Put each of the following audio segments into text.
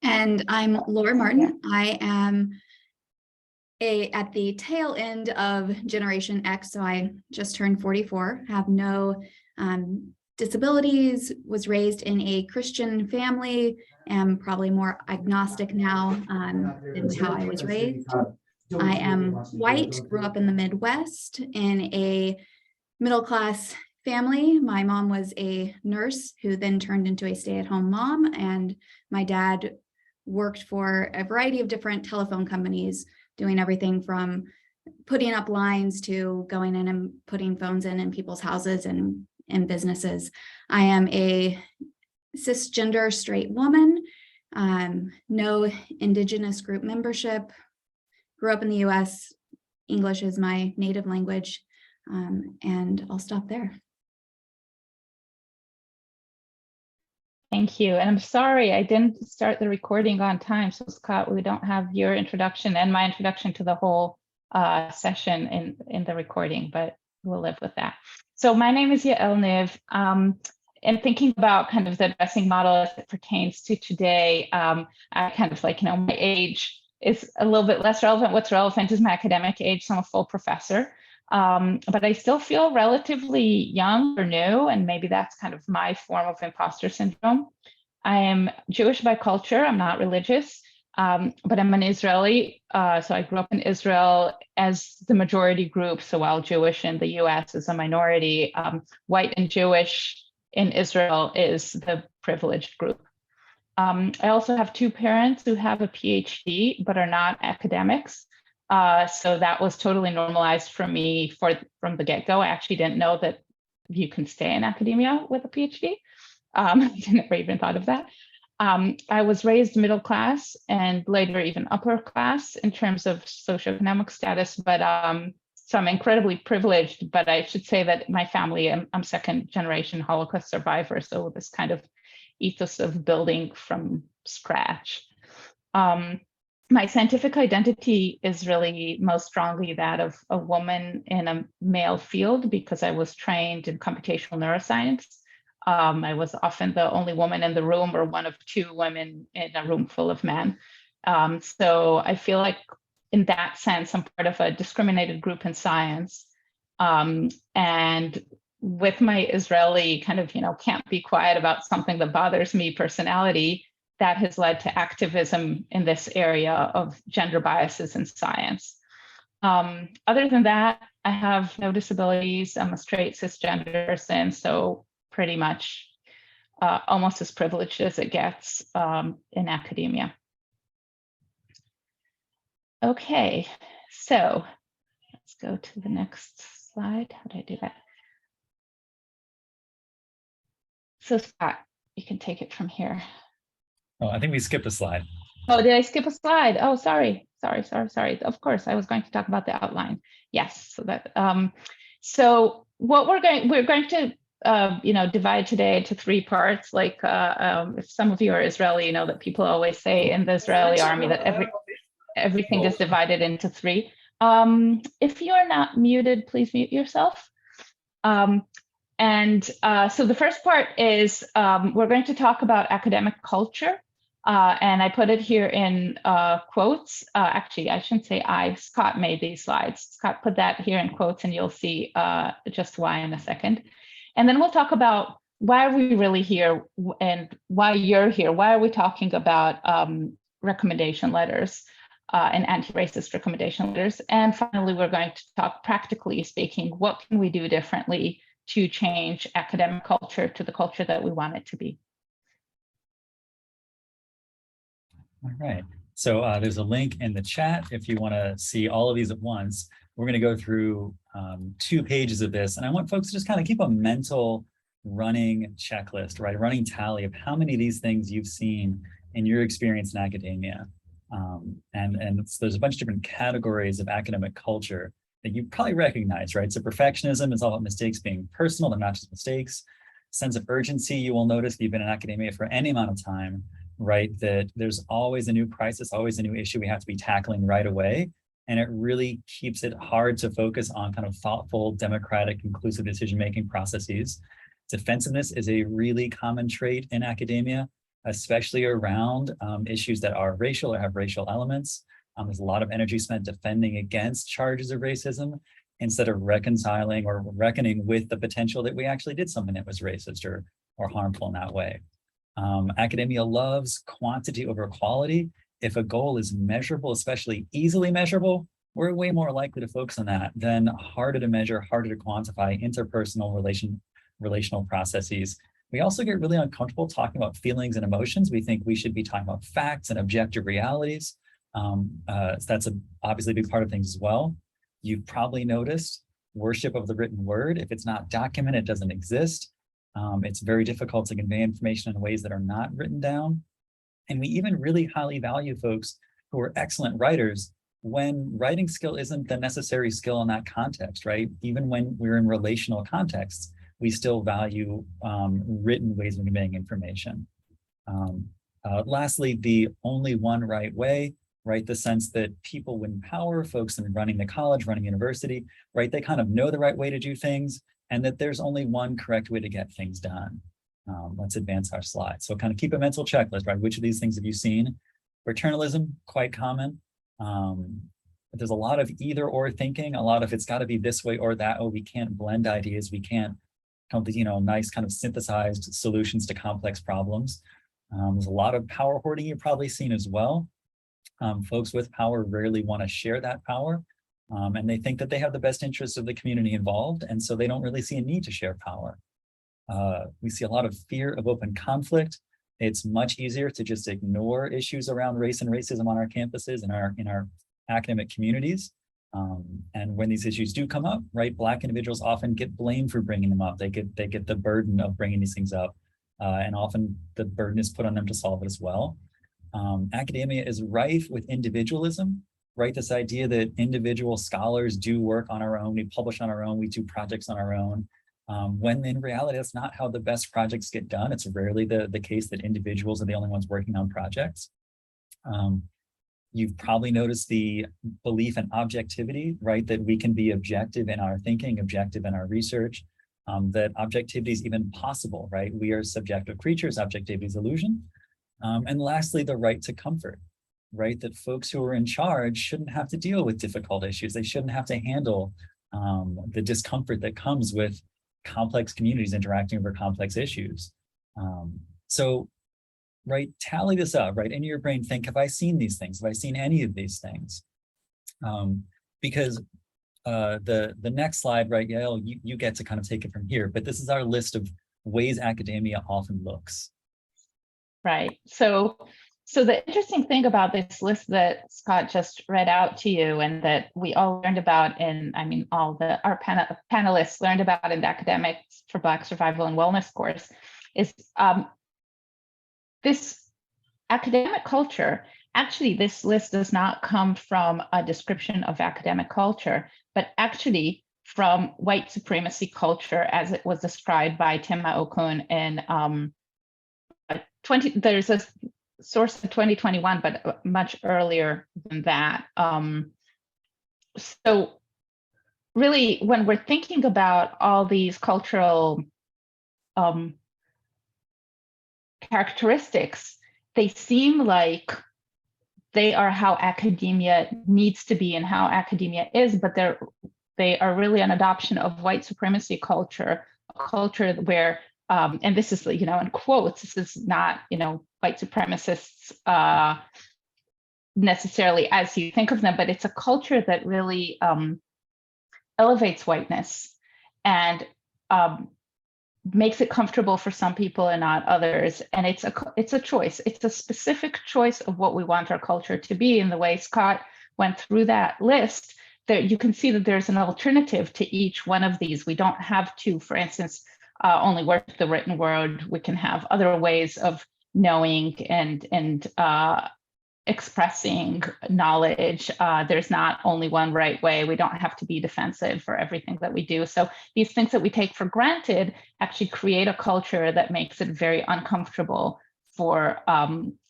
And I'm Laura Martin. I am at the tail end of Generation X, so I just turned 44, have no disabilities, was raised in a Christian family, am probably more agnostic now than how I was raised. I am white, grew up in the Midwest in a middle-class family. My mom was a nurse who then turned into a stay-at-home mom, and my dad worked for a variety of different telephone companies, doing everything from putting up lines to going in and putting phones in people's houses and in businesses. I am a cisgender straight woman, no Indigenous group membership, grew up in the US, English is my native language, and I'll stop there. Thank you. And I'm sorry, I didn't start the recording on time. So Scott, we don't have your introduction and my introduction to the whole session in the recording, but we'll live with that. So my name is Yael. And thinking about kind of the dressing model as it pertains to today, I kind of like, my age is a little bit less relevant. What's relevant is my academic age. So I'm a full professor. But I still feel relatively young or new, and maybe that's kind of my form of imposter syndrome. I am Jewish by culture, I'm not religious, but I'm an Israeli. So I grew up in Israel as the majority group. So while Jewish in the US is a minority, white and Jewish in Israel is the privileged group. I also have two parents who have a PhD, but are not academics. So that was totally normalized for me from the get-go. I actually didn't know that you can stay in academia with a PhD. I never even thought of that. I was raised middle class and later even upper class in terms of socioeconomic status, but so I'm incredibly privileged, but I should say that my family, I'm second generation Holocaust survivor. So this kind of ethos of building from scratch. My scientific identity is really most strongly that of a woman in a male field because I was trained in computational neuroscience. I was often the only woman in the room or one of two women in a room full of men. So I feel like in that sense, I'm part of a discriminated group in science. And with my Israeli kind of, can't be quiet about something that bothers me personality, that has led to activism in this area of gender biases in science. Other than that, I have no disabilities. I'm a straight cisgender person, so pretty much almost as privileged as it gets in academia. Okay, so let's go to the next slide. How did I do that? So Scott, you can take it from here. Oh, I think we skipped a slide. Oh, did I skip a slide? Oh, sorry. Of course, I was going to talk about the outline. Yes, so that. So what we're going to divide today into three parts. Like if some of you are Israeli, you know that people always say in the Israeli army that everything is divided into three. If you are not muted, please mute yourself. So the first part is we're going to talk about academic culture. And I put it here in quotes. Actually, I shouldn't say Scott made these slides. Scott put that here in quotes, and you'll see just why in a second. And then we'll talk about why are we really here and why you're here. Why are we talking about recommendation letters and anti-racist recommendation letters? And finally, we're going to talk practically speaking, what can we do differently to change academic culture to the culture that we want it to be? All right, so there's a link in the chat if you want to see all of these at once. We're going to go through 2 pages of this, and I want folks to just kind of keep a mental running checklist, right? A running tally of how many of these things you've seen in your experience in academia. And so there's a bunch of different categories of academic culture that you probably recognize, right? So perfectionism is all about mistakes being personal, they're not just mistakes. Sense of urgency, you will notice if you've been in academia for any amount of time, right? That there's always a new crisis, always a new issue we have to be tackling right away. And it really keeps it hard to focus on kind of thoughtful, democratic, inclusive decision-making processes. Defensiveness is a really common trait in academia. especially around issues that are racial or have racial elements. There's a lot of energy spent defending against charges of racism instead of reconciling or reckoning with the potential that we actually did something that was racist or harmful in that way. Academia loves quantity over quality. If a goal is measurable, especially easily measurable, we're way more likely to focus on that than harder to measure, harder to quantify interpersonal relational processes. We also get really uncomfortable talking about feelings and emotions. We think we should be talking about facts and objective realities. That's obviously a big part of things as well. You've probably noticed worship of the written word. If it's not documented, it doesn't exist. It's very difficult to convey information in ways that are not written down. And we even really highly value folks who are excellent writers when writing skill isn't the necessary skill in that context, right? Even when we're in relational contexts, we still value written ways of conveying information. Lastly, the only one right way, right? The sense that people in power, folks in running the college, running university, right? They kind of know the right way to do things and that there's only one correct way to get things done. Let's advance our slide. So kind of keep a mental checklist, right? Which of these things have you seen? Paternalism, quite common. There's a lot of either or thinking, a lot of it's got to be this way or that. Oh, we can't blend ideas. We can't come to, nice kind of synthesized solutions to complex problems. There's a lot of power hoarding you've probably seen as well. Folks with power rarely want to share that power. And they think that they have the best interests of the community involved. And so they don't really see a need to share power. We see a lot of fear of open conflict. It's much easier to just ignore issues around race and racism on our campuses and in our academic communities. And when these issues do come up, right, Black individuals often get blamed for bringing them up. They get the burden of bringing these things up. And often the burden is put on them to solve it as well. Academia is rife with individualism, right? This idea that individual scholars do work on our own, we publish on our own, we do projects on our own. When in reality, that's not how the best projects get done. It's rarely the case that individuals are the only ones working on projects. You've probably noticed the belief in objectivity, right? That we can be objective in our thinking, objective in our research, that objectivity is even possible, right? We are subjective creatures, objectivity is illusion. And lastly, the right to comfort, right? That folks who are in charge shouldn't have to deal with difficult issues. They shouldn't have to handle the discomfort that comes with complex communities interacting over complex issues. So, right, tally this up, right? In your brain, think, have I seen these things? Have I seen any of these things? Because the next slide, right, Yael, you get to kind of take it from here, but this is our list of ways academia often looks. Right. So the interesting thing about this list that Scott just read out to you and that we all learned about our panelists learned about in the Academics for Black Survival and Wellness course is this academic culture. Actually, this list does not come from a description of academic culture, but actually from white supremacy culture as it was described by Tema Okun in there's a source in 2021, but much earlier than that. So really, when we're thinking about all these cultural characteristics, they seem like they are how academia needs to be and how academia is, but they are really an adoption of white supremacy culture, a culture where and this is, in quotes, this is not, white supremacists necessarily as you think of them, but it's a culture that really elevates whiteness and makes it comfortable for some people and not others. And it's a choice. It's a specific choice of what we want our culture to be. In the way Scott went through that list, there you can see that there's an alternative to each one of these. We don't have to, for instance, only work the written word. We can have other ways of knowing and expressing knowledge. There's not only one right way. We don't have to be defensive for everything that we do. So these things that we take for granted actually create a culture that makes it very uncomfortable for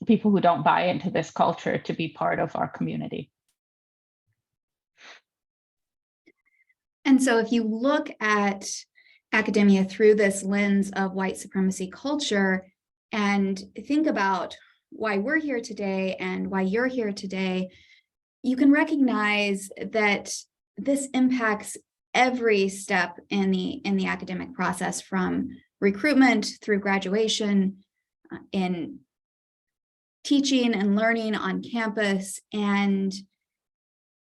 people who don't buy into this culture to be part of our community. And so if you look at academia through this lens of white supremacy culture, and think about why we're here today and why you're here today, you can recognize that this impacts every step in the academic process, from recruitment through graduation, in teaching and learning on campus. And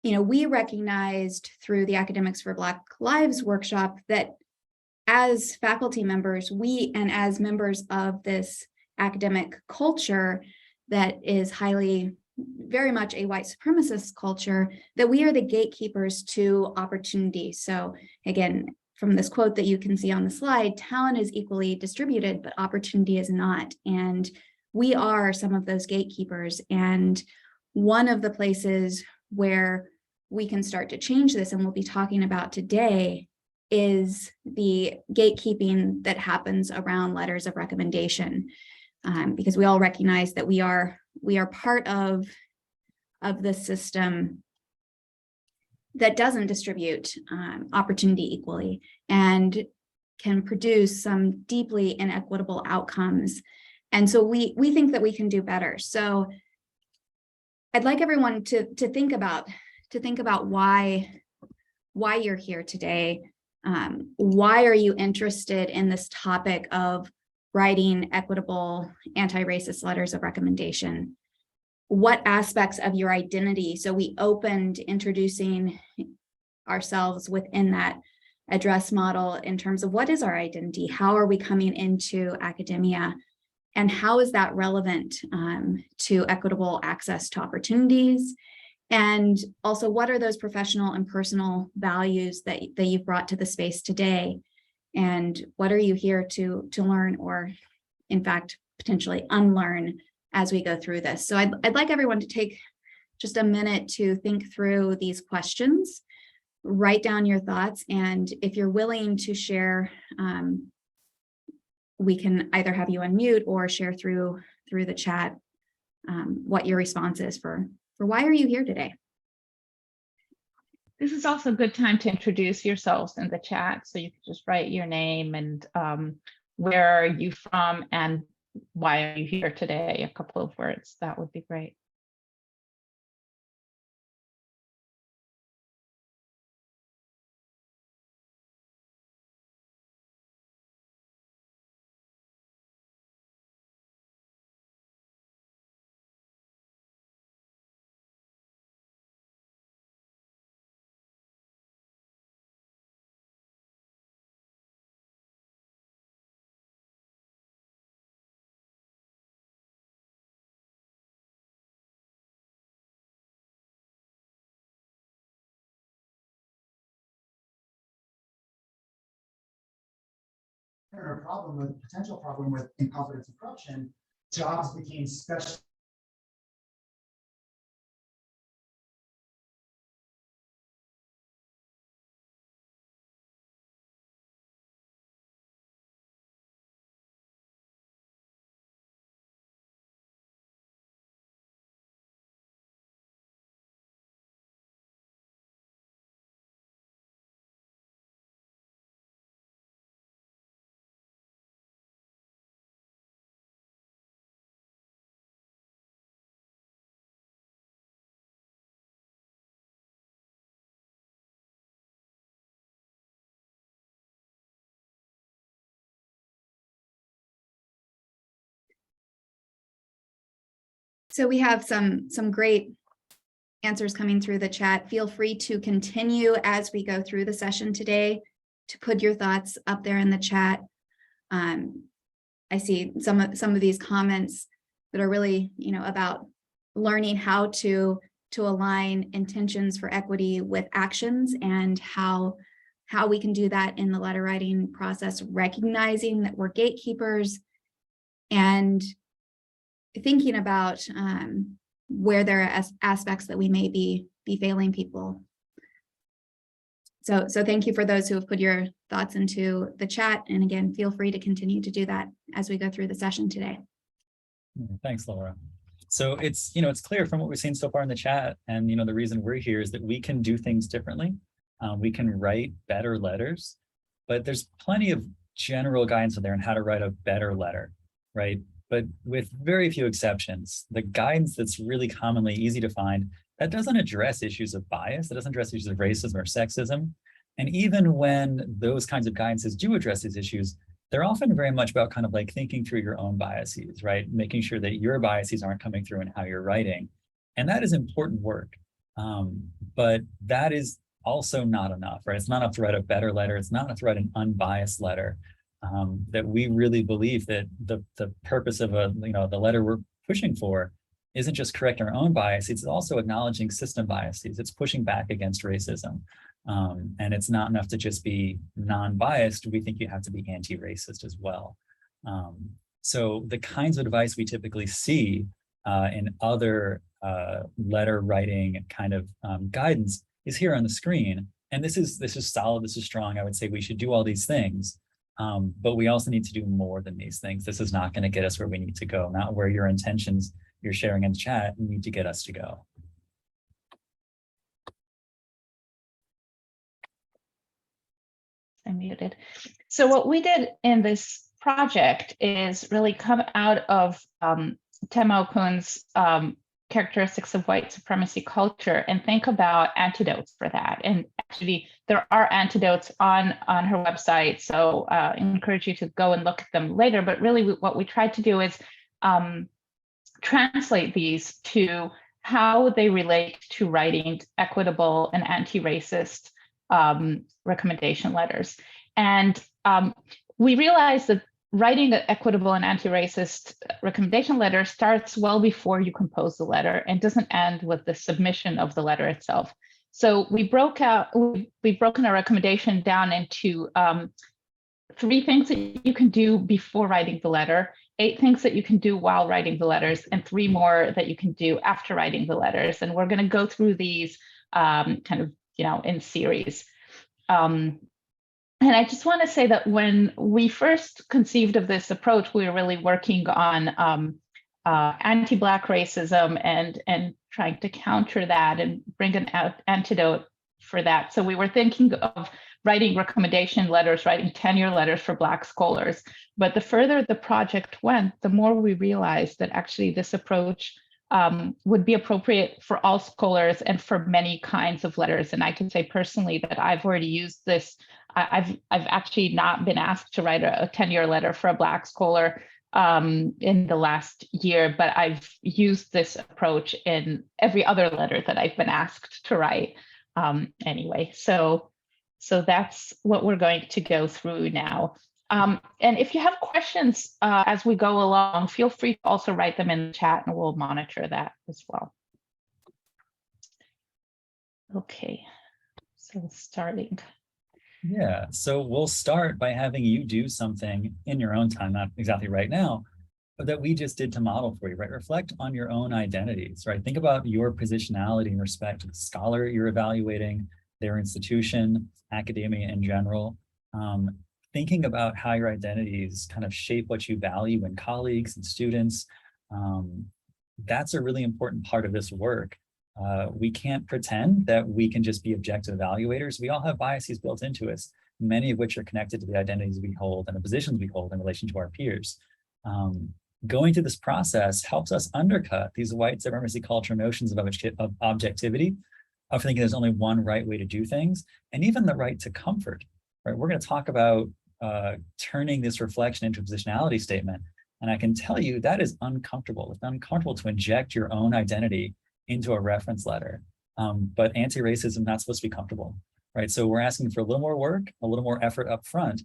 we recognized through the Academics for Black Lives workshop that as faculty members, and as members of this academic culture that is very much a white supremacist culture, that we are the gatekeepers to opportunity. So again, from this quote that you can see on the slide, talent is equally distributed, but opportunity is not. And we are some of those gatekeepers. And one of the places where we can start to change this, and we'll be talking about today, is the gatekeeping that happens around letters of recommendation, because we all recognize that we are part of the system that doesn't distribute opportunity equally and can produce some deeply inequitable outcomes. And so we think that we can do better. So I'd like everyone to think about why you're here today. Why are you interested in this topic of writing equitable anti-racist letters of recommendation? What aspects of your identity? So we opened introducing ourselves within that address model in terms of what is our identity? How are we coming into academia? And how is that relevant to equitable access to opportunities? And also, what are those professional and personal values that you've brought to the space today? And what are you here to learn, or in fact, potentially unlearn as we go through this? So I'd like everyone to take just a minute to think through these questions, write down your thoughts, and if you're willing to share, we can either have you unmute or share through the chat what your response is for why are you here today? This is also a good time to introduce yourselves in the chat. So you can just write your name and where are you from and why are you here today? A couple of words, that would be great. Potential problem with incompetence and corruption, jobs became special. So we have some great answers coming through the chat. Feel free to continue as we go through the session today to put your thoughts up there in the chat. I see some of these comments that are really, about learning how to align intentions for equity with actions, and how we can do that in the letter writing process, recognizing that we're gatekeepers and thinking about where there are aspects that we may be failing people. So thank you for those who have put your thoughts into the chat. And again, feel free to continue to do that as we go through the session today. Thanks, Laura. So it's clear from what we've seen so far in the chat, and the reason we're here is that we can do things differently. We can write better letters, but there's plenty of general guidance in there on how to write a better letter, right? But with very few exceptions, the guidance that's really commonly easy to find, that doesn't address issues of bias, that doesn't address issues of racism or sexism. And even when those kinds of guidances do address these issues, they're often very much about kind of like thinking through your own biases, right? Making sure that your biases aren't coming through in how you're writing. And that is important work. But that is also not enough, right? It's not enough to write a better letter. It's not enough to write an unbiased letter. That we really believe that the purpose of the letter we're pushing for isn't just correct our own biases, it's also acknowledging system biases. It's pushing back against racism. And it's not enough to just be non-biased. We think you have to be anti-racist as well. So the kinds of advice we typically see in other letter writing kind of guidance is here on the screen. And this is solid, this is strong. I would say we should do all these things. But we also need to do more than these things. This is not going to get us where we need to go, not where your intentions you're sharing in the chat need to get us to go. I'm muted. So what we did in this project is really come out of Tema Okun's characteristics of white supremacy culture and think about antidotes for that. And actually, there are antidotes on her website, so I encourage you to go and look at them later. But really, what we tried to do is translate these to how they relate to writing equitable and anti-racist recommendation letters. And we realized that writing an equitable and anti-racist recommendation letter starts well before you compose the letter and doesn't end with the submission of the letter itself. So we've broken our recommendation down into 3 things that you can do before writing the letter, 8 things that you can do while writing the letters, and 3 more that you can do after writing the letters. And we're going to go through these kind of, in series. And I just want to say that when we first conceived of this approach, we were really working on anti-Black racism and trying to counter that and bring an antidote for that. So we were thinking of writing recommendation letters, writing tenure letters for Black scholars. But the further the project went, the more we realized that actually this approach would be appropriate for all scholars and for many kinds of letters. And I can say personally that I've already used this. I've actually not been asked to write a tenure letter for a Black scholar in the last year, but I've used this approach in every other letter that I've been asked to write anyway. So that's what we're going to go through now. And if you have questions as we go along, feel free to also write them in the chat and we'll monitor that as well. Okay, so starting. Yeah, so we'll start by having you do something in your own time, not exactly right now, but that we just did to model for you, right? Reflect on your own identities, right? Think about your positionality in respect to the scholar you're evaluating, their institution, academia in general. Thinking about how your identities kind of shape what you value in colleagues and students. That's a really important part of this work. We can't pretend that we can just be objective evaluators. We all have biases built into us, many of which are connected to the identities we hold and the positions we hold in relation to our peers. Going through this process helps us undercut these white supremacy culture notions of objectivity, of thinking there's only one right way to do things, and even the right to comfort. Right? We're going to talk about turning this reflection into a positionality statement. And I can tell you that is uncomfortable. It's uncomfortable to inject your own identity into a reference letter. But anti-racism, not supposed to be comfortable, right? So we're asking for a little more work, a little more effort up front,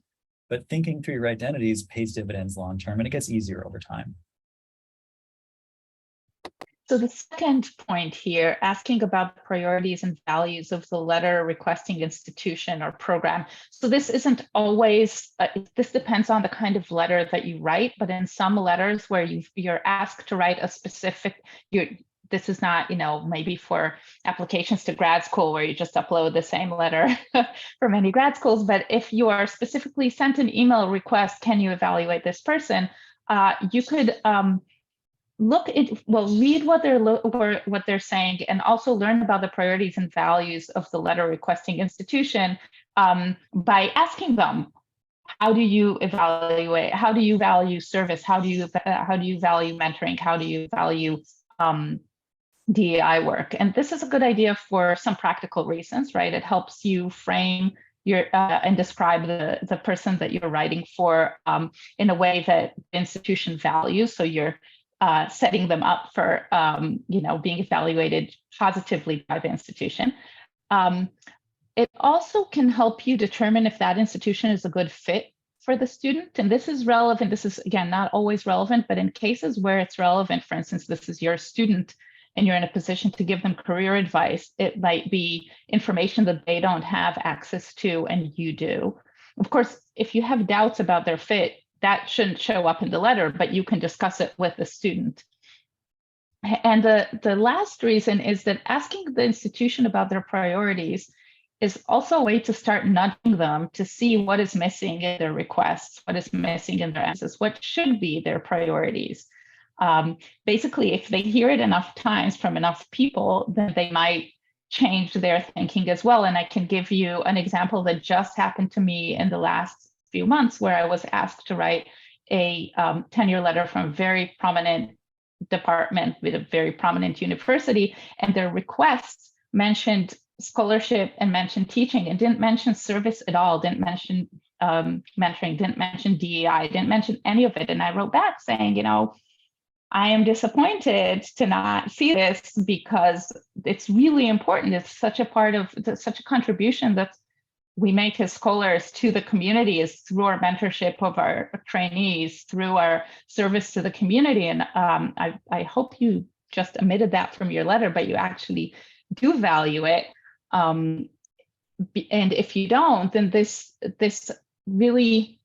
but thinking through your identities pays dividends long-term, and it gets easier over time. So the second point here, asking about the priorities and values of the letter requesting institution or program. So this isn't always, this depends on the kind of letter that you write, but in some letters where you're asked to write a specific, this is not, maybe for applications to grad school where you just upload the same letter for many grad schools, but if you are specifically sent an email request, can you evaluate this person? You could, read what they're saying and also learn about the priorities and values of the letter requesting institution by asking them, how do you evaluate? How do you value service? How do you value mentoring? How do you value DEI work? And this is a good idea for some practical reasons, right? It helps you frame your and describe the person that you're writing for in a way that the institution values. So you're setting them up for being evaluated positively by the institution. It also can help you determine if that institution is a good fit for the student. And this is relevant. This is, again, not always relevant, but in cases where it's relevant, for instance, this is your student and you're in a position to give them career advice, it might be information that they don't have access to and you do. Of course, if you have doubts about their fit, that shouldn't show up in the letter, but you can discuss it with the student. And the last reason is that asking the institution about their priorities is also a way to start nudging them to see what is missing in their requests, what is missing in their answers, what should be their priorities. Basically, if they hear it enough times from enough people, then they might change their thinking as well. And I can give you an example that just happened to me in the last few months, where I was asked to write a tenure letter from a very prominent department with a very prominent university, and their requests mentioned scholarship and mentioned teaching and didn't mention service at all, didn't mention mentoring, didn't mention DEI, didn't mention any of it. And I wrote back saying, I am disappointed to not see this because it's really important. It's such a part of, such a contribution that we make as scholars to the community is through our mentorship of our trainees, through our service to the community. And I hope you just omitted that from your letter, but you actually do value it. And if you don't, then this really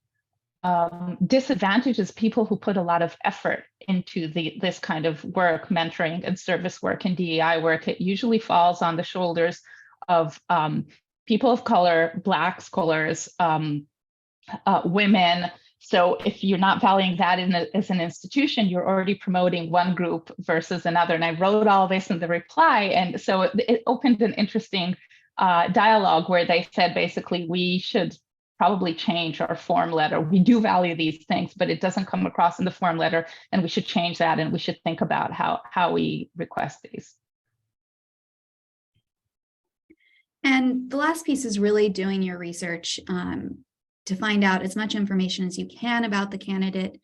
disadvantages people who put a lot of effort into this kind of work, mentoring and service work and DEI work. It usually falls on the shoulders of people of color, Black scholars, women. So if you're not valuing that as an institution, you're already promoting one group versus another. And I wrote all this in the reply. And so it opened an interesting dialogue where they said, basically, we should probably change our form letter. We do value these things, but it doesn't come across in the form letter. And we should change that. And we should think about how we request these. And the last piece is really doing your research to find out as much information as you can about the candidate.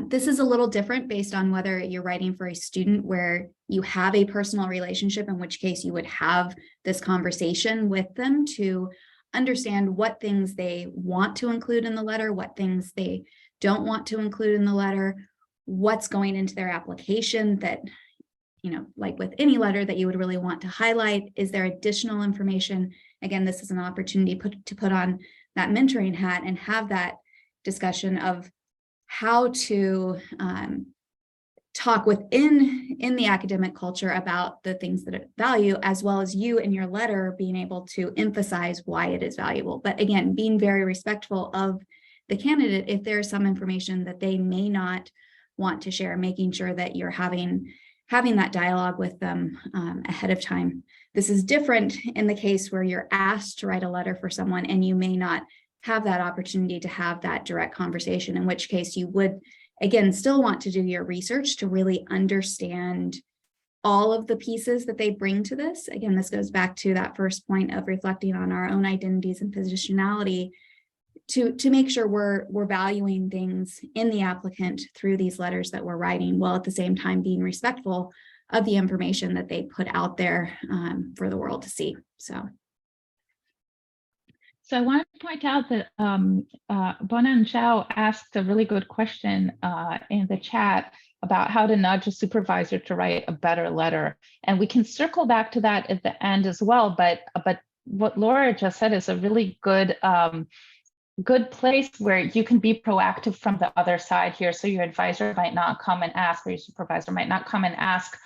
This is a little different based on whether you're writing for a student where you have a personal relationship, in which case you would have this conversation with them to understand what things they want to include in the letter, what things they don't want to include in the letter, what's going into their application that, like with any letter that you would really want to highlight. Is there additional information? Again, this is an opportunity to put on that mentoring hat and have that discussion of how to talk within the academic culture about the things that it value, as well as you in your letter being able to emphasize why it is valuable. But again, being very respectful of the candidate if there's some information that they may not want to share, making sure that you're having that dialogue with them ahead of time. This is different in the case where you're asked to write a letter for someone and you may not have that opportunity to have that direct conversation, in which case you would, again, still want to do your research to really understand all of the pieces that they bring to this. Again, this goes back to that first point of reflecting on our own identities and positionality to make sure we're valuing things in the applicant through these letters that we're writing, while at the same time being respectful of the information that they put out there for the world to see. So I want to point out that Bonan Zhao asked a really good question in the chat about how to nudge a supervisor to write a better letter. And we can circle back to that at the end as well. But what Laura just said is a really good place where you can be proactive from the other side here. So your advisor might not come and ask, or your supervisor might not come and ask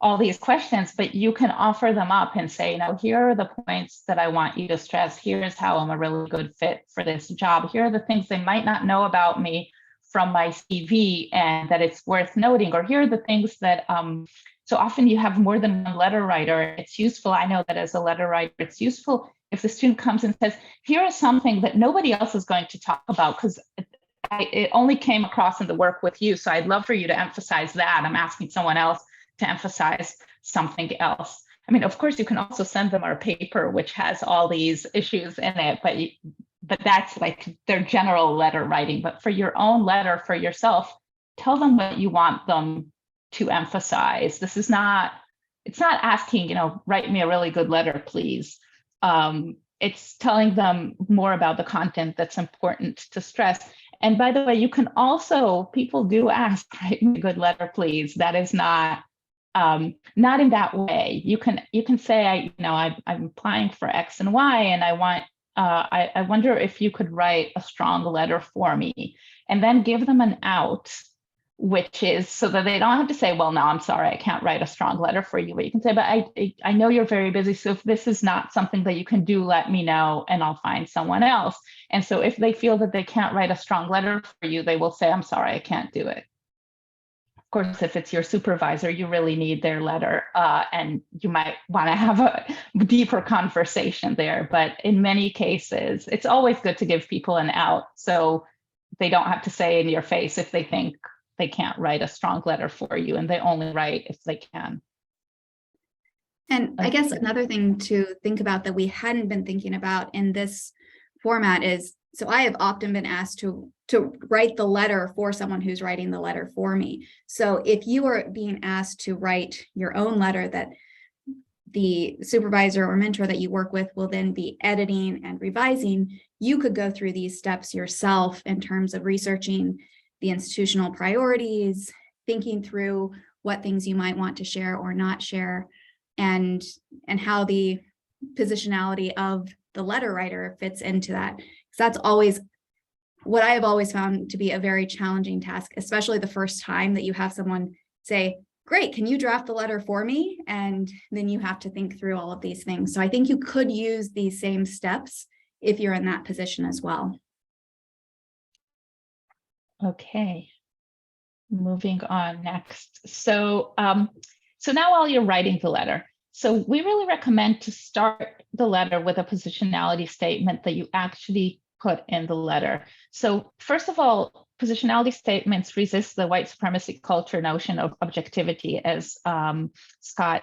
all these questions, but you can offer them up and say, here are the points that I want you to stress. Here's how I'm a really good fit for this job. Here are the things they might not know about me from my CV and that it's worth noting, or here are the things that, so often you have more than one letter writer. It's useful. I know that as a letter writer, it's useful if the student comes and says, here is something that nobody else is going to talk about because it only came across in the work with you, so I'd love for you to emphasize that. I'm asking someone else to emphasize something else. I mean, of course, you can also send them our paper, which has all these issues in it, but that's like their general letter writing. But for your own letter for yourself, tell them what you want them to emphasize. This is not, it's not asking, you know, write me a really good letter, please. It's telling them more about the content that's important to stress. And by the way, you can also, people do ask, write me a good letter, please. That is not in that way. You can say, I'm applying for X and Y, and I want, I wonder if you could write a strong letter for me, and then give them an out, which is so that they don't have to say, well, no, I'm sorry, I can't write a strong letter for you. But you can say, but I know you're very busy, so if this is not something that you can do, let me know and I'll find someone else. And so if they feel that they can't write a strong letter for you, they will say, I'm sorry, I can't do it. Of course, if it's your supervisor, you really need their letter, and you might want to have a deeper conversation there. But in many cases, it's always good to give people an out, so they don't have to say in your face if they think they can't write a strong letter for you, and they only write if they can. And I guess another thing to think about that we hadn't been thinking about in this format is, so I have often been asked to write the letter for someone who's writing the letter for me. So if you are being asked to write your own letter that the supervisor or mentor that you work with will then be editing and revising, you could go through these steps yourself in terms of researching the institutional priorities, thinking through what things you might want to share or not share, and how the positionality of the letter writer fits into that. Because that's always what I have always found to be a very challenging task, especially the first time that you have someone say, great, can you draft the letter for me? And then you have to think through all of these things. So I think you could use these same steps if you're in that position as well. Okay, moving on next. So now while you're writing the letter, so we really recommend to start the letter with a positionality statement that you actually put in the letter. So first of all, positionality statements resist the white supremacy culture notion of objectivity, as Scott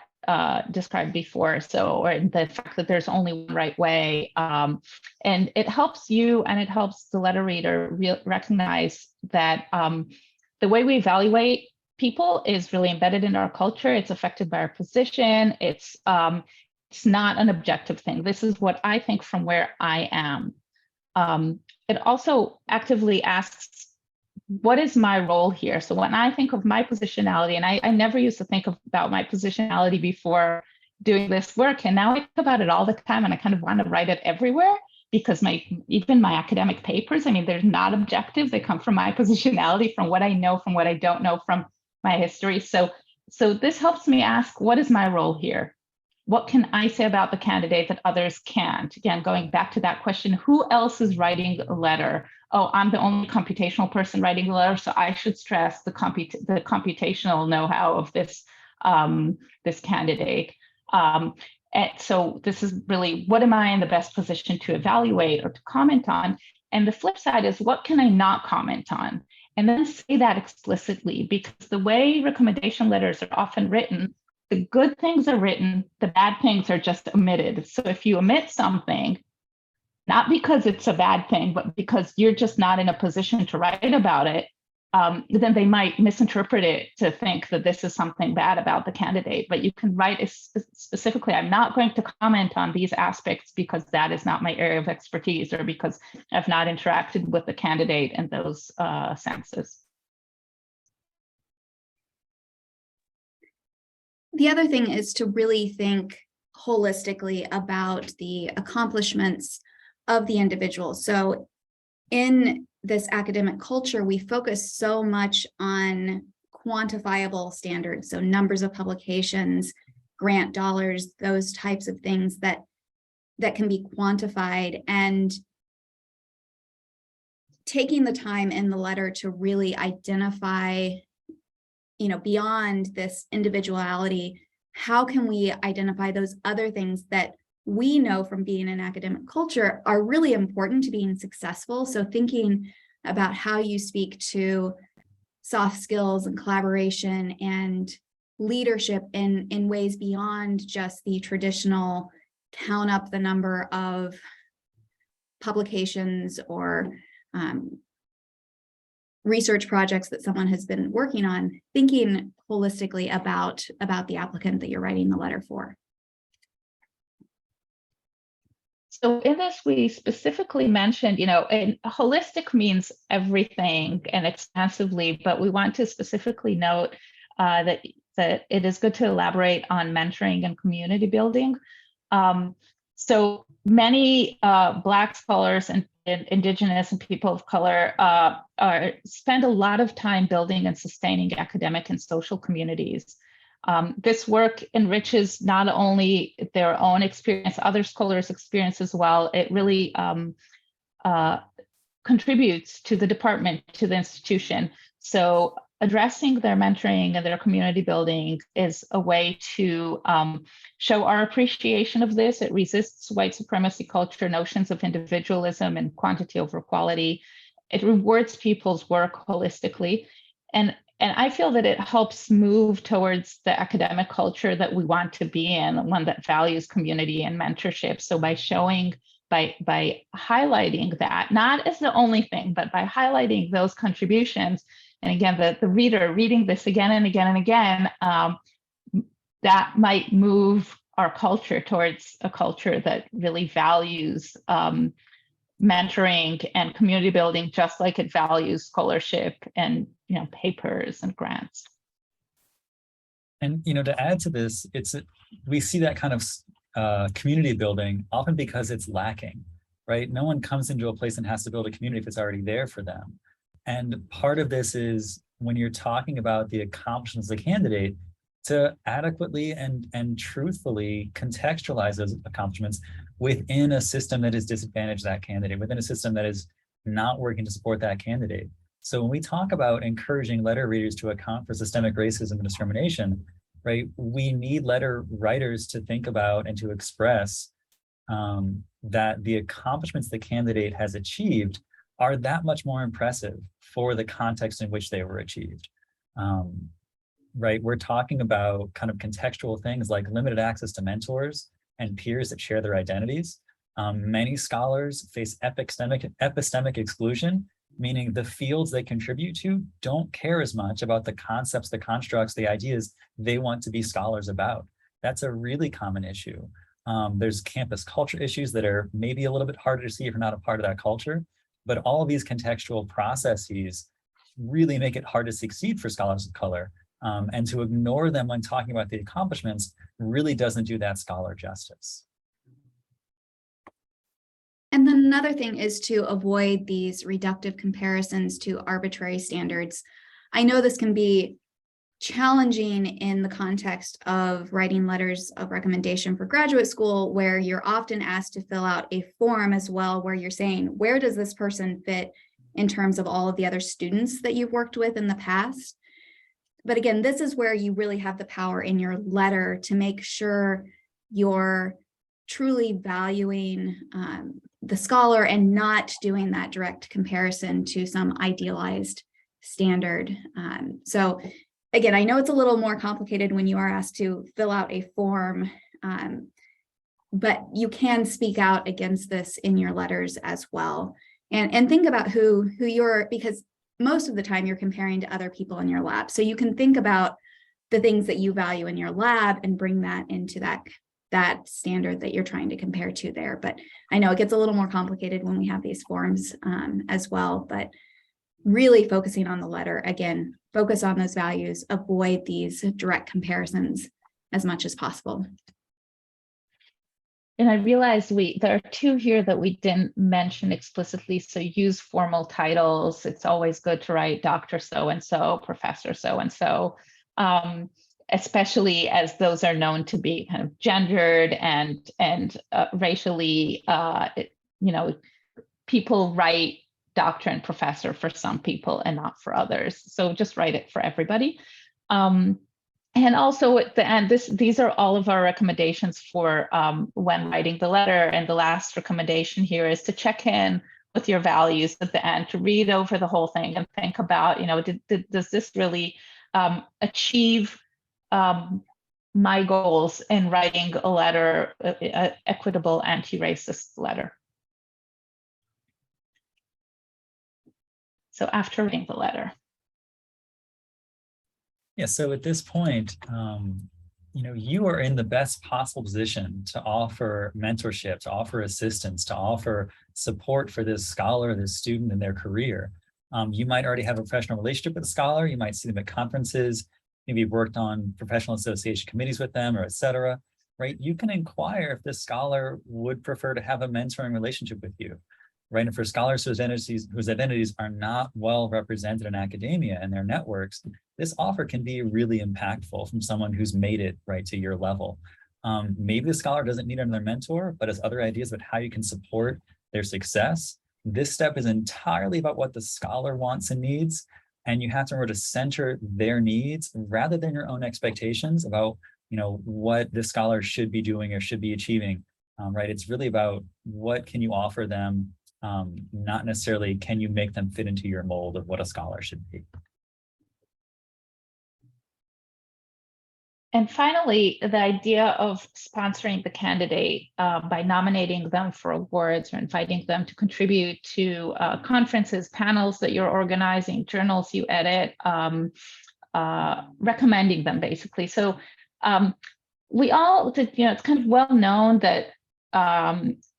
described before. So, or the fact that there's only one right way. And it helps you and it helps the letter reader recognize that the way we evaluate people is really embedded in our culture. It's affected by our position. It's not an objective thing. This is what I think from where I am. It also actively asks, what is my role here? So when I think of my positionality, and I never used to think about my positionality before doing this work, and now I think about it all the time, and I kind of want to write it everywhere, because even my academic papers, I mean, they're not objective. They come from my positionality, from what I know, from what I don't know, from my history. So this helps me ask, what is my role here? What can I say about the candidate that others can't? Again, going back to that question, who else is writing a letter? Oh, I'm the only computational person writing a letter, so I should stress the computational know-how of this, this candidate. And so this is really, what am I in the best position to evaluate or to comment on? And the flip side is, what can I not comment on? And then say that explicitly, because the way recommendation letters are often written, the good things are written, the bad things are just omitted. So if you omit something, not because it's a bad thing, but because you're just not in a position to write about it, then they might misinterpret it to think that this is something bad about the candidate. But you can write specifically, I'm not going to comment on these aspects because that is not my area of expertise, or because I've not interacted with the candidate in those senses. The other thing is to really think holistically about the accomplishments of the individual. So in this academic culture, we focus so much on quantifiable standards, so numbers of publications, grant dollars, those types of things that can be quantified, and taking the time in the letter to really identify, beyond this individuality, how can we identify those other things that we know from being in academic culture are really important to being successful. So thinking about how you speak to soft skills and collaboration and leadership in ways beyond just the traditional count up the number of publications or research projects that someone has been working on, thinking holistically about the applicant that you're writing the letter for. So in this, we specifically mentioned, and holistic means everything and expansively, but we want to specifically note that it is good to elaborate on mentoring and community building. So many Black scholars and Indigenous and people of color spend a lot of time building and sustaining academic and social communities. This work enriches not only their own experience, other scholars' experience as well. It really contributes to the department, to the institution. So addressing their mentoring and their community building is a way to show our appreciation of this. It resists white supremacy culture notions of individualism and quantity over quality. It rewards people's work holistically. And I feel that it helps move towards the academic culture that we want to be in, one that values community and mentorship. So by showing, by highlighting that, not as the only thing, but by highlighting those contributions, and again, the reader reading this again and again and again, that might move our culture towards a culture that really values mentoring and community building, just like it values scholarship and papers and grants. And to add to this, we see that kind of community building often because it's lacking, right? No one comes into a place and has to build a community if it's already there for them. And part of this is when you're talking about the accomplishments of the candidate, to adequately and truthfully contextualize those accomplishments within a system that has disadvantaged that candidate, within a system that is not working to support that candidate. So when we talk about encouraging letter readers to account for systemic racism and discrimination, right, we need letter writers to think about and to express that the accomplishments the candidate has achieved are that much more impressive for the context in which they were achieved. Right, we're talking about kind of contextual things like limited access to mentors and peers that share their identities. Many scholars face epistemic exclusion, meaning the fields they contribute to don't care as much about the concepts, the constructs, the ideas they want to be scholars about. That's a really common issue. There's campus culture issues that are maybe a little bit harder to see if you're not a part of that culture, but all of these contextual processes really make it hard to succeed for scholars of color. And to ignore them when talking about the accomplishments really doesn't do that scholar justice. And then another thing is to avoid these reductive comparisons to arbitrary standards. I know this can be challenging in the context of writing letters of recommendation for graduate school, where you're often asked to fill out a form as well, where you're saying, where does this person fit in terms of all of the other students that you've worked with in the past? But again, this is where you really have the power in your letter to make sure you're truly valuing the scholar and not doing that direct comparison to some idealized standard. So again, I know it's a little more complicated when you are asked to fill out a form, but you can speak out against this in your letters as well. And think about who you're, because most of the time you're comparing to other people in your lab. So you can think about the things that you value in your lab and bring that into that standard that you're trying to compare to there. But I know it gets a little more complicated when we have these forms as well, but really focusing on the letter, again, focus on those values, avoid these direct comparisons as much as possible. And I realized there are two here that we didn't mention explicitly. So use formal titles. It's always good to write Dr. So-and-so, Professor so-and-so, especially as those are known to be kind of gendered and racially, people write doctor and professor for some people and not for others. So just write it for everybody. And also at the end, these are all of our recommendations for when writing the letter. And the last recommendation here is to check in with your values at the end, to read over the whole thing and think about, does this really achieve my goals in writing a letter, an equitable anti-racist letter. So after reading the letter. Yeah, so at this point, you are in the best possible position to offer mentorship, to offer assistance, to offer support for this scholar, this student in their career. You might already have a professional relationship with a scholar. You might see them at conferences. Maybe you've worked on professional association committees with them, or et cetera, right? You can inquire if this scholar would prefer to have a mentoring relationship with you, right? And for scholars whose identities are not well represented in academia and their networks, this offer can be really impactful from someone who's made it right to your level. Maybe the scholar doesn't need another mentor, but has other ideas about how you can support their success. This step is entirely about what the scholar wants and needs, and you have to remember to center their needs rather than your own expectations about what the scholar should be doing or should be achieving. Right? It's really about what can you offer them, not necessarily can you make them fit into your mold of what a scholar should be. And finally, the idea of sponsoring the candidate by nominating them for awards or inviting them to contribute to conferences, panels that you're organizing, journals you edit, recommending them basically. So we all, it's kind of well known that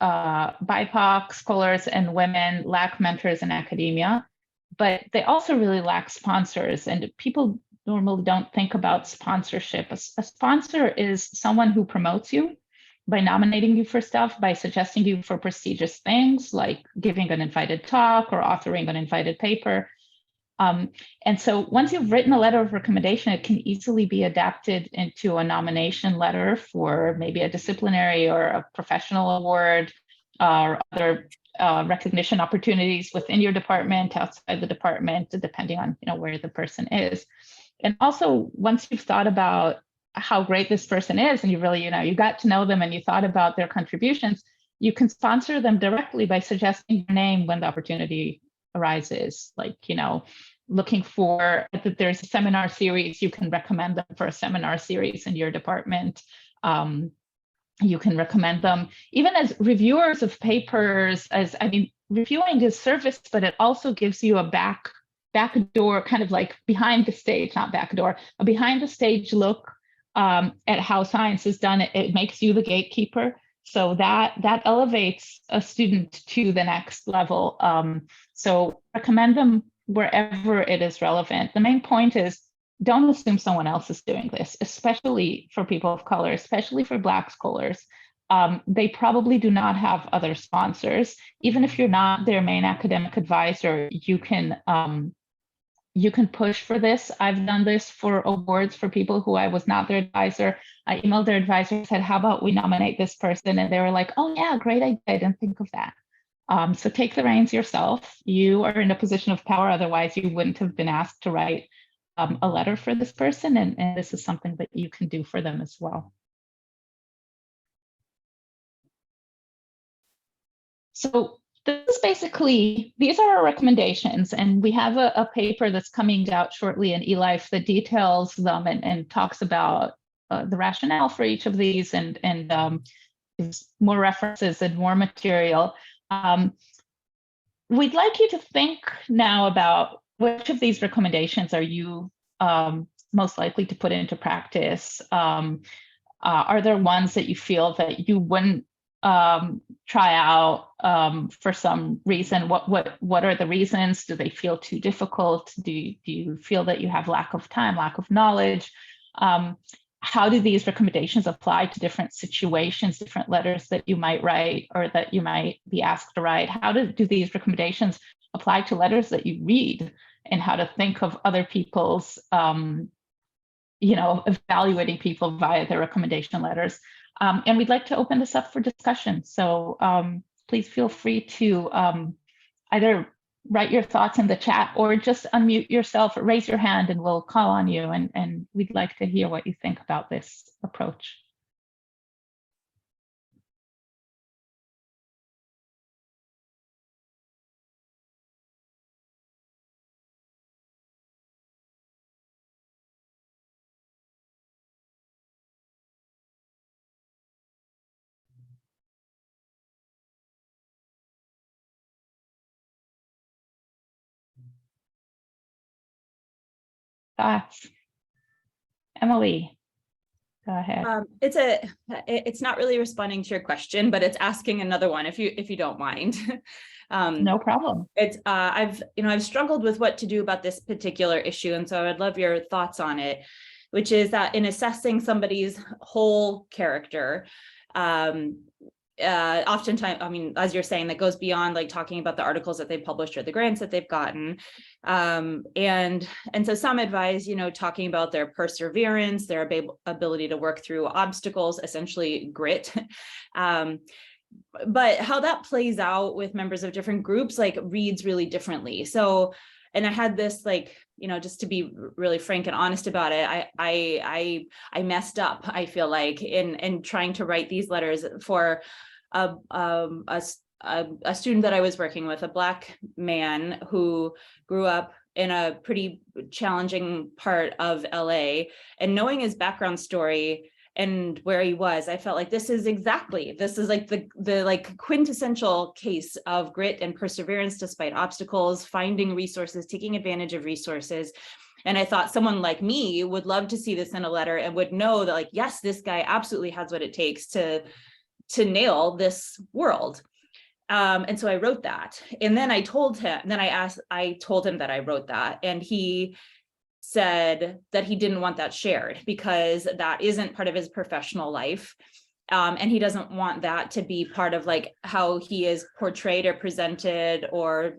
BIPOC scholars and women lack mentors in academia, but they also really lack sponsors, and people normally don't think about sponsorship. A sponsor is someone who promotes you by nominating you for stuff, by suggesting you for prestigious things like giving an invited talk or authoring an invited paper. And so once you've written a letter of recommendation, it can easily be adapted into a nomination letter for maybe a disciplinary or a professional award or other recognition opportunities within your department, outside the department, depending on where the person is. And also, once you've thought about how great this person is, and you really, you got to know them and you thought about their contributions, you can sponsor them directly by suggesting your name when the opportunity arises. Like, looking for that there's a seminar series, you can recommend them for a seminar series in your department. You can recommend them even as reviewers of papers. Reviewing is service, but it also gives you a back door, kind of like behind the stage, not back door, a behind the stage look at how science is done. It makes you the gatekeeper. So that elevates a student to the next level. So recommend them wherever it is relevant. The main point is don't assume someone else is doing this, especially for people of color, especially for Black scholars. They probably do not have other sponsors. Even if you're not their main academic advisor, you can push for this. I've done this for awards for people who I was not their advisor. I emailed their advisor, said, how about we nominate this person? And they were like, oh yeah, great idea, I didn't think of that. So take the reins yourself. You are in a position of power, otherwise you wouldn't have been asked to write a letter for this person, and this is something that you can do for them as well. So this is basically, these are our recommendations, and we have a paper that's coming out shortly in eLife that details them and talks about the rationale for each of these and gives more references and more material. We'd like you to think now about which of these recommendations are you most likely to put into practice. Are there ones that you feel that you wouldn't try out for some reason? What are the reasons? Do they feel too difficult? Do you feel that you have lack of time, lack of knowledge? How do these recommendations apply to different situations, different letters that you might write or that you might be asked to write? How do these recommendations apply to letters that you read, and how to think of other people's, evaluating people via their recommendation letters? And we'd like to open this up for discussion. So please feel free to either write your thoughts in the chat, or just unmute yourself, raise your hand, and we'll call on you. And we'd like to hear what you think about this approach. Thoughts? Emily, go ahead. It's not really responding to your question, but it's asking another one if you don't mind. No problem. It's I've struggled with what to do about this particular issue, and so I would love your thoughts on it, which is that in assessing somebody's whole character, oftentimes, I mean, as you're saying, that goes beyond like talking about the articles that they've published or the grants that they've gotten. And so some advise, talking about their perseverance, their ability to work through obstacles, essentially grit. But how that plays out with members of different groups, like, reads really differently. So, and I had this, like, just to be really frank and honest about it, I messed up, I feel like, in trying to write these letters for a student that I was working with, a Black man who grew up in a pretty challenging part of LA, and knowing his background story and where he was, I felt like this is like the like quintessential case of grit and perseverance despite obstacles, finding resources, taking advantage of resources. And I thought someone like me would love to see this in a letter and would know that, like, yes, this guy absolutely has what it takes to nail this world. And so I wrote that. And then I told him that I wrote that, and he said that he didn't want that shared because that isn't part of his professional life. And he doesn't want that to be part of, like, how he is portrayed or presented or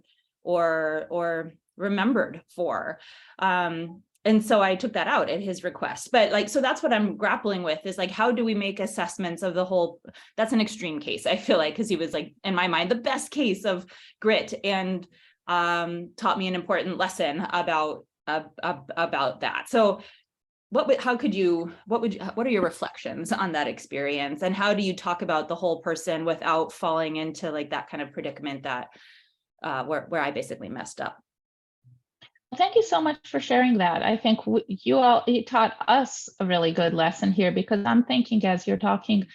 remembered for. And so I took that out at his request. But, like, so that's what I'm grappling with, is like, how do we make assessments of the whole? That's an extreme case, I feel like, because he was, like, in my mind, the best case of grit, and taught me an important lesson about that. So what are your reflections on that experience, and how do you talk about the whole person without falling into, like, that kind of predicament that where I basically messed up? Thank you so much for sharing that. I think you taught us a really good lesson here, because I'm thinking as you're talking,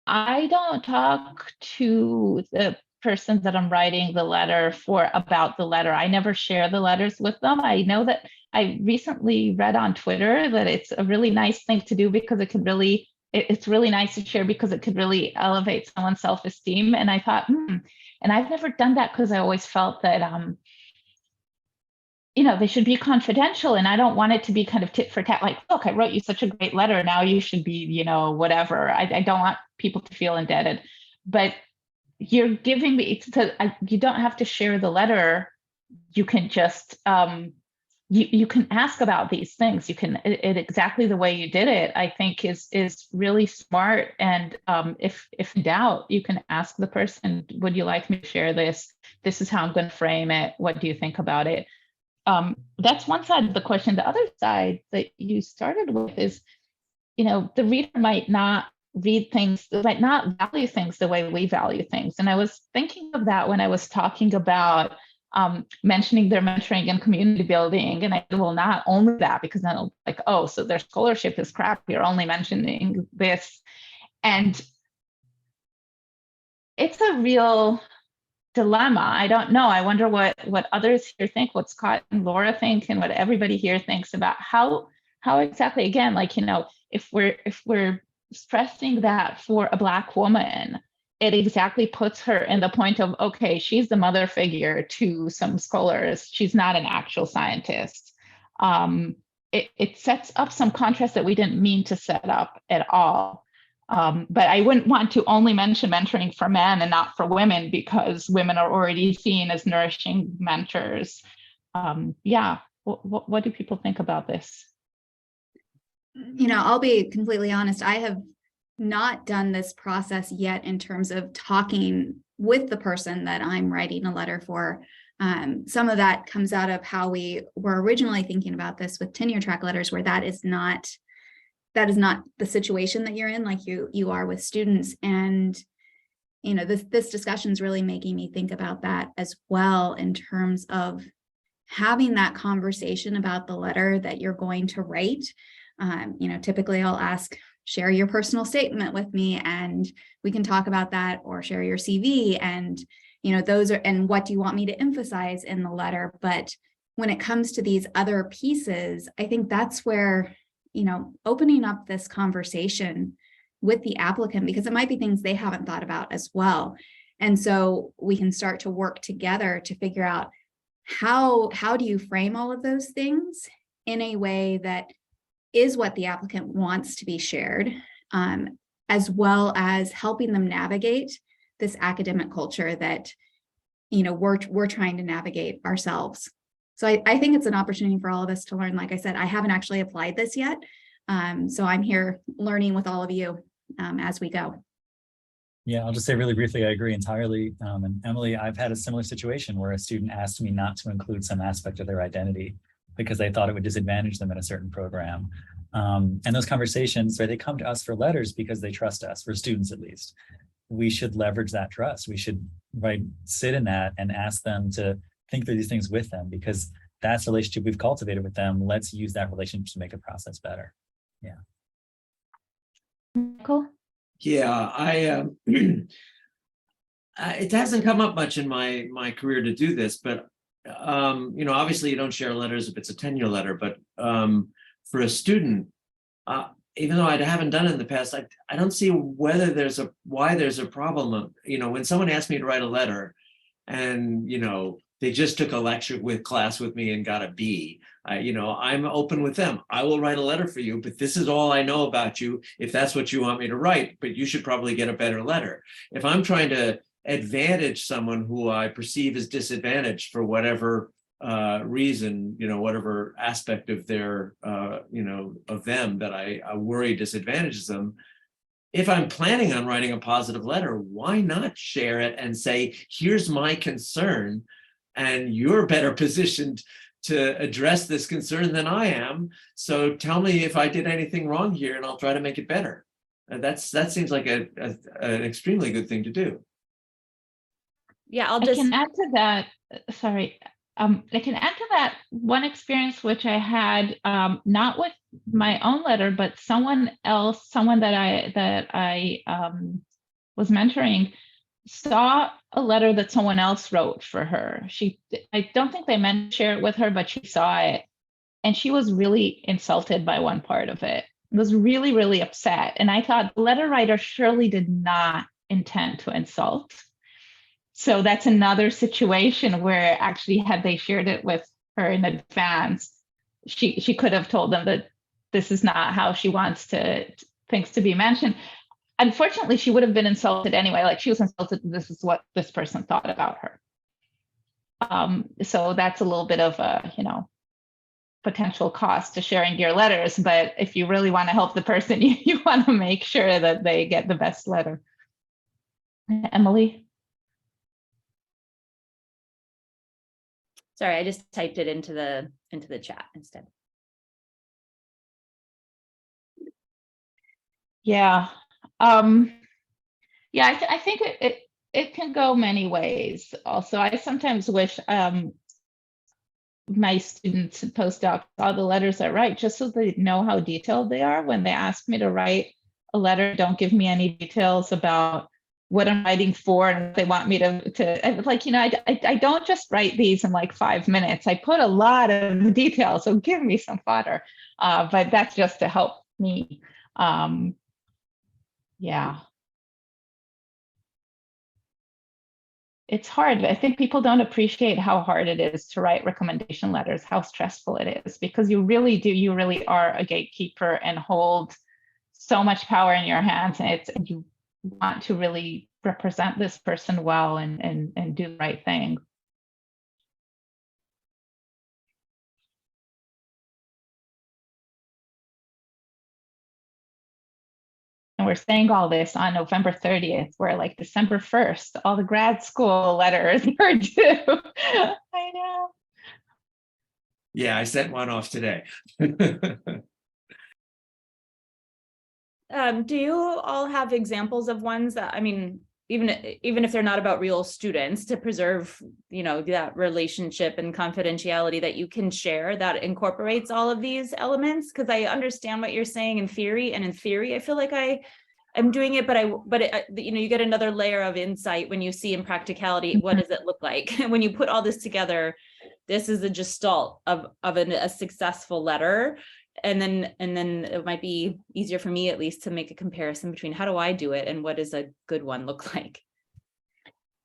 I don't talk to the person that I'm writing the letter for about the letter. I never share the letters with them. I know that I recently read on Twitter that it's a really nice thing to do, because it's really nice to share, because it could really elevate someone's self-esteem. And I thought, and I've never done that, because I always felt that they should be confidential, and I don't want it to be kind of tit for tat, like, look, I wrote you such a great letter, now you should be, whatever. I don't want people to feel indebted. But you're giving me, you don't have to share the letter. You can just, you can ask about these things. You can, it exactly the way you did it, I think is really smart. And if in doubt, you can ask the person, would you like me to share this? This is how I'm going to frame it. What do you think about it? That's one side of the question. The other side that you started with is, the reader might not read things, might not value things the way we value things. And I was thinking of that when I was talking about mentioning their mentoring and community building. And I said, well, not only that, because then it'll like, oh, so their scholarship is crap, you're only mentioning this. And it's a real dilemma. I don't know. I wonder what others here think, what Scott and Laura think, and what everybody here thinks about how exactly, again, like, if we're stressing that for a Black woman, it exactly puts her in the point of, okay, she's the mother figure to some scholars. She's not an actual scientist. It sets up some contrast that we didn't mean to set up at all. But I wouldn't want to only mention mentoring for men and not for women, because women are already seen as nourishing mentors. What do people think about this? I'll be completely honest. I have not done this process yet in terms of talking with the person that I'm writing a letter for. Some of that comes out of how we were originally thinking about this with tenure track letters, where that is not the situation that you're in, like you are with students. And this discussion is really making me think about that as well, in terms of having that conversation about the letter that you're going to write. Typically I'll ask, share your personal statement with me and we can talk about that, or share your CV, and and what do you want me to emphasize in the letter. But when it comes to these other pieces, I think that's where, opening up this conversation with the applicant, because it might be things they haven't thought about as well. And so we can start to work together to figure out how do you frame all of those things in a way that is what the applicant wants to be shared, as well as helping them navigate this academic culture that, we're trying to navigate ourselves. So I think it's an opportunity for all of us to learn. Like I said, I haven't actually applied this yet. So I'm here learning with all of you as we go. Yeah, I'll just say really briefly, I agree entirely. And Emily, I've had a similar situation where a student asked me not to include some aspect of their identity because they thought it would disadvantage them in a certain program. And those conversations, right, they come to us for letters because they trust us, for students at least. We should leverage that trust. We should sit in that and ask them to think through these things with them, because that's the relationship we've cultivated with them. Let's use that relationship to make the process better. Yeah. Michael? Yeah, it hasn't come up much in my career to do this, but obviously you don't share letters if it's a tenure letter, but for a student, even though I haven't done it in the past, I don't see why there's a problem. When someone asks me to write a letter and, they just took a lecture class with me and got a B, I'm open with them. I will write a letter for you, but this is all I know about you, if that's what you want me to write, but you should probably get a better letter. If I'm trying to advantage someone who I perceive as disadvantaged for whatever reason, whatever aspect of their, of them that I worry disadvantages them, if I'm planning on writing a positive letter, why not share it and say, here's my concern, and you're better positioned to address this concern than I am. So tell me if I did anything wrong here and I'll try to make it better. And that seems like an extremely good thing to do. Yeah, I can add to that. Sorry. I can add to that one experience which I had, not with my own letter, but someone that I was mentoring, saw a letter that someone else wrote for her. I don't think they meant to share it with her, but she saw it and she was really insulted by one part of it. Was really, really upset. And I thought the letter writer surely did not intend to insult. So that's another situation where actually, had they shared it with her in advance, she could have told them that this is not how she wants things to be mentioned. Unfortunately, she would have been insulted anyway. Like, she was insulted. This is what this person thought about her. So that's a little bit of a, potential cost to sharing your letters. But if you really want to help the person, you want to make sure that they get the best letter. Emily? Sorry, I just typed it into the chat instead. Yeah. I think it can go many ways. Also, I sometimes wish my students and postdocs saw the letters I write, just so they know how detailed they are. When they ask me to write a letter, don't give me any details about what I'm writing for and what they want me I don't just write these in like 5 minutes. I put a lot of detail, so give me some fodder. But that's just to help me. Yeah. It's hard. I think people don't appreciate how hard it is to write recommendation letters, how stressful it is, because you really are a gatekeeper and hold so much power in your hands, and you want to really represent this person well and do the right thing. And we're saying all this on November 30th, where like December 1st, all the grad school letters are due. I know. Yeah, I sent one off today. Do you all have examples of ones that, I mean, even if they're not about real students, to preserve, that relationship and confidentiality that you can share that incorporates all of these elements? Because I understand what you're saying in theory, and in theory, I feel like I'm doing it, but you get another layer of insight when you see in practicality, what does it look like? When you put all this together, this is the gestalt of a successful letter. And then it might be easier for me, at least, to make a comparison between how do I do it and what does a good one look like?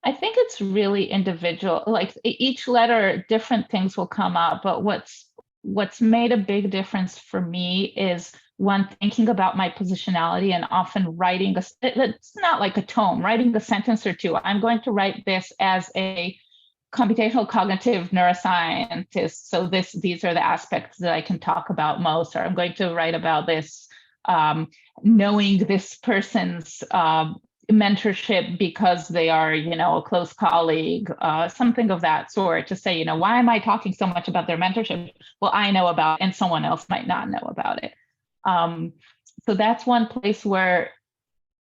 I think it's really individual. Like each letter, different things will come up, but what's made a big difference for me is one, thinking about my positionality and often writing it's not like a tome, writing a sentence or two. I'm going to write this as a computational cognitive neuroscientist. So these are the aspects that I can talk about most, or I'm going to write about this, knowing this person's mentorship because they are, a close colleague, something of that sort, to say, why am I talking so much about their mentorship? Well, I know about it, and someone else might not know about it. So that's one place where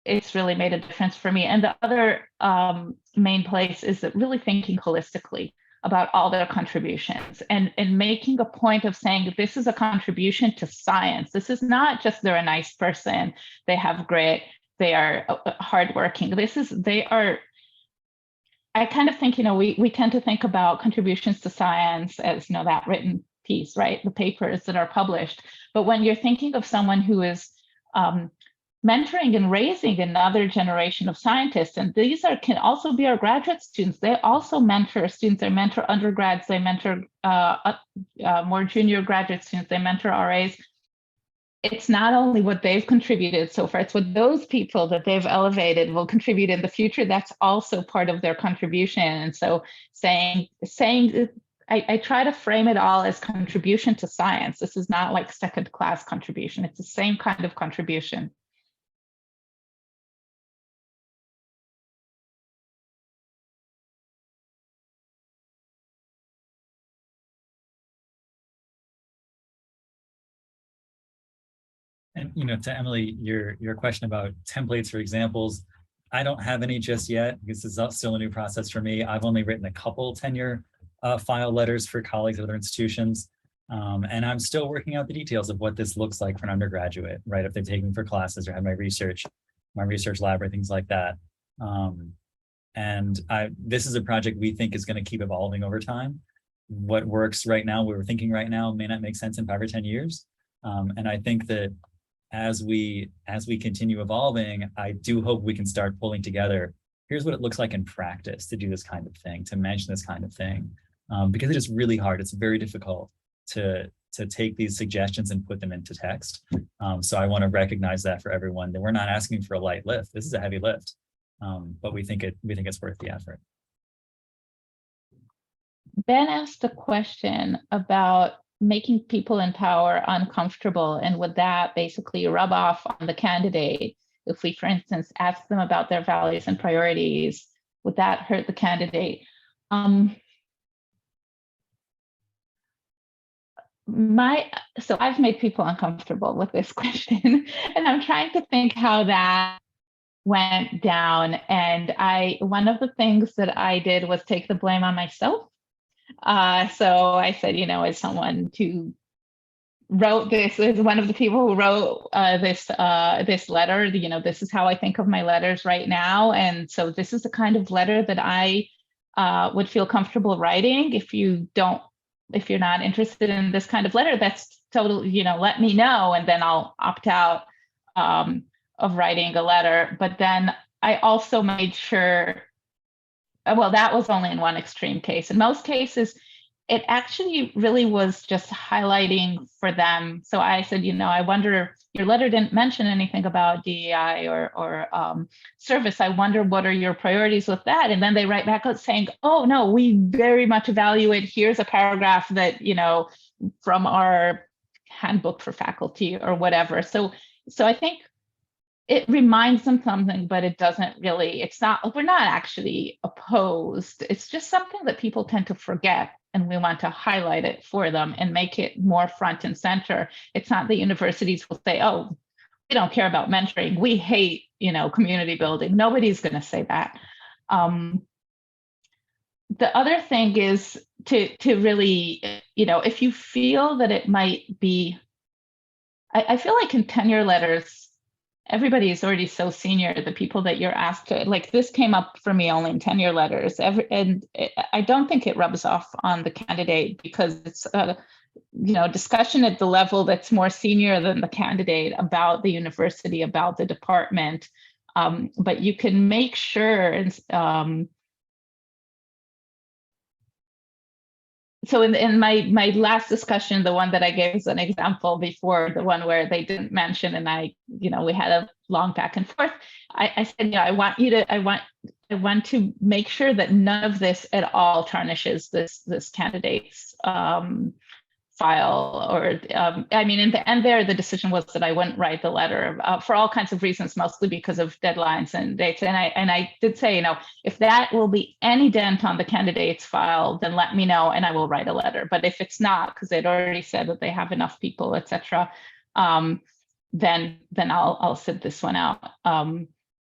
it's really made a difference for me. And the other main place is that really thinking holistically about all their contributions and making a point of saying, this is a contribution to science. This is not just they're a nice person, they have grit, they are hardworking. I kind of think, we tend to think about contributions to science as, that written piece, right? The papers that are published. But when you're thinking of someone who is mentoring and raising another generation of scientists, and these can also be our graduate students. They also mentor students. They mentor undergrads. They mentor more junior graduate students. They mentor RAs. It's not only what they've contributed so far, it's what those people that they've elevated will contribute in the future. That's also part of their contribution. And so saying I try to frame it all as contribution to science. This is not like second class contribution. It's the same kind of contribution. And to Emily, your question about templates or examples, I don't have any just yet because this is still a new process for me. I've only written a couple tenure file letters for colleagues at other institutions. And I'm still working out the details of what this looks like for an undergraduate, right? If they're taking for classes or have my research lab or things like that. This is a project we think is going to keep evolving over time. What works right now, what we're thinking right now, may not make sense in 5 or 10 years. And I think that as we continue evolving, I do hope we can start pulling together, here's what it looks like in practice to do this kind of thing, to mention this kind of thing, because it is really hard. It's very difficult to take these suggestions and put them into text. So I want to recognize that for everyone, that we're not asking for a light lift. This is a heavy lift, but we think it's worth the effort. Ben asked a question about making people in power uncomfortable, and would that basically rub off on the candidate if we, for instance, ask them about their values and priorities? Would that hurt the candidate? So I've made people uncomfortable with this question, and I'm trying to think how that went down. And one of the things that I did was take the blame on myself. So I said, as someone who wrote this, as one of the people who wrote this letter, this is how I think of my letters right now. And so this is the kind of letter that I would feel comfortable writing. If you're not interested in this kind of letter, that's totally, let me know, and then I'll opt out of writing a letter. But then I also made sure, well, that was only in one extreme case. In most cases, it actually really was just highlighting for them. So I said, I wonder, your letter didn't mention anything about DEI or service. I wonder, what are your priorities with that? And then they write back out saying, oh, no, we very much evaluate. Here's a paragraph that, from our handbook for faculty or whatever. So I think it reminds them something, but it doesn't really, it's not, we're not actually opposed. It's just something that people tend to forget. And we want to highlight it for them and make it more front and center. It's not that universities will say, oh, we don't care about mentoring. We hate, community building. Nobody's going to say that. The other thing is to really, if you feel that it might be, I feel like in tenure letters, everybody is already so senior, the people that you're asked to, like this came up for me only in tenure letters, and I don't think it rubs off on the candidate because it's a discussion at the level that's more senior than the candidate about the university, about the department, but you can make sure, so in my last discussion, the one that I gave as an example before, the one where they didn't mention, and we had a long back and forth. I said, I want to make sure that none of this at all tarnishes this candidate's file, or in the end there, the decision was that I wouldn't write the letter for all kinds of reasons, mostly because of deadlines and dates. And I did say, if that will be any dent on the candidate's file, then let me know and I will write a letter. But if it's not, because they'd already said that they have enough people, etc., then I'll sit this one out.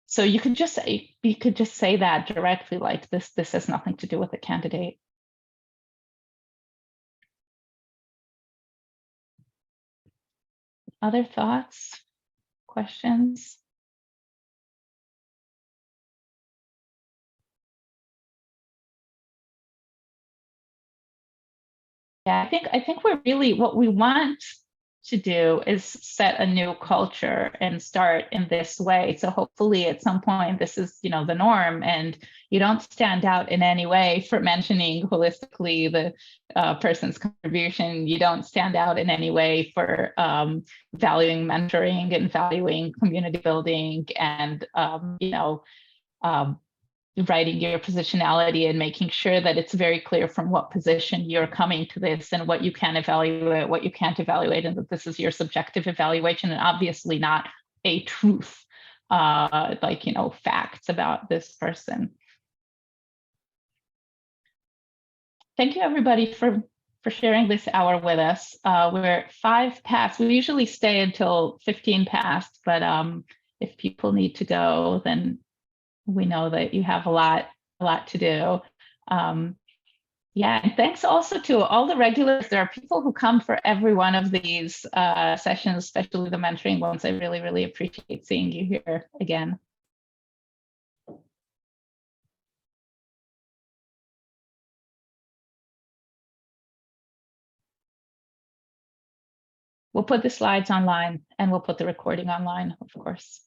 So you could just say that directly, like this has nothing to do with the candidate. Other thoughts, questions? Yeah, I think we're really, what we want to do is set a new culture and start in this way. So hopefully at some point this is, the norm, and you don't stand out in any way for mentioning holistically the person's contribution. You don't stand out in any way for valuing mentoring and valuing community building and, writing your positionality and making sure that it's very clear from what position you're coming to this and what you can evaluate, what you can't evaluate, and that this is your subjective evaluation and obviously not a truth, facts about this person. Thank you everybody for sharing this hour with us. We're 5 past. We usually stay until 15 past, but if people need to go, then we know that you have a lot to do. And thanks also to all the regulars. There are people who come for every one of these sessions, especially the mentoring ones. I really, really appreciate seeing you here again. We'll put the slides online and we'll put the recording online, of course.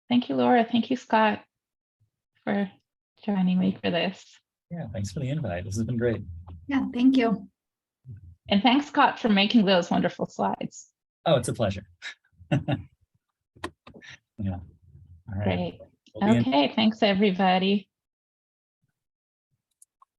Thank you, Laura. Thank you, Scott, for joining me for this. Yeah, thanks for the invite. This has been great. Yeah, thank you. And thanks, Scott, for making those wonderful slides. Oh, it's a pleasure. Yeah. All right. Great. Okay, thanks, everybody.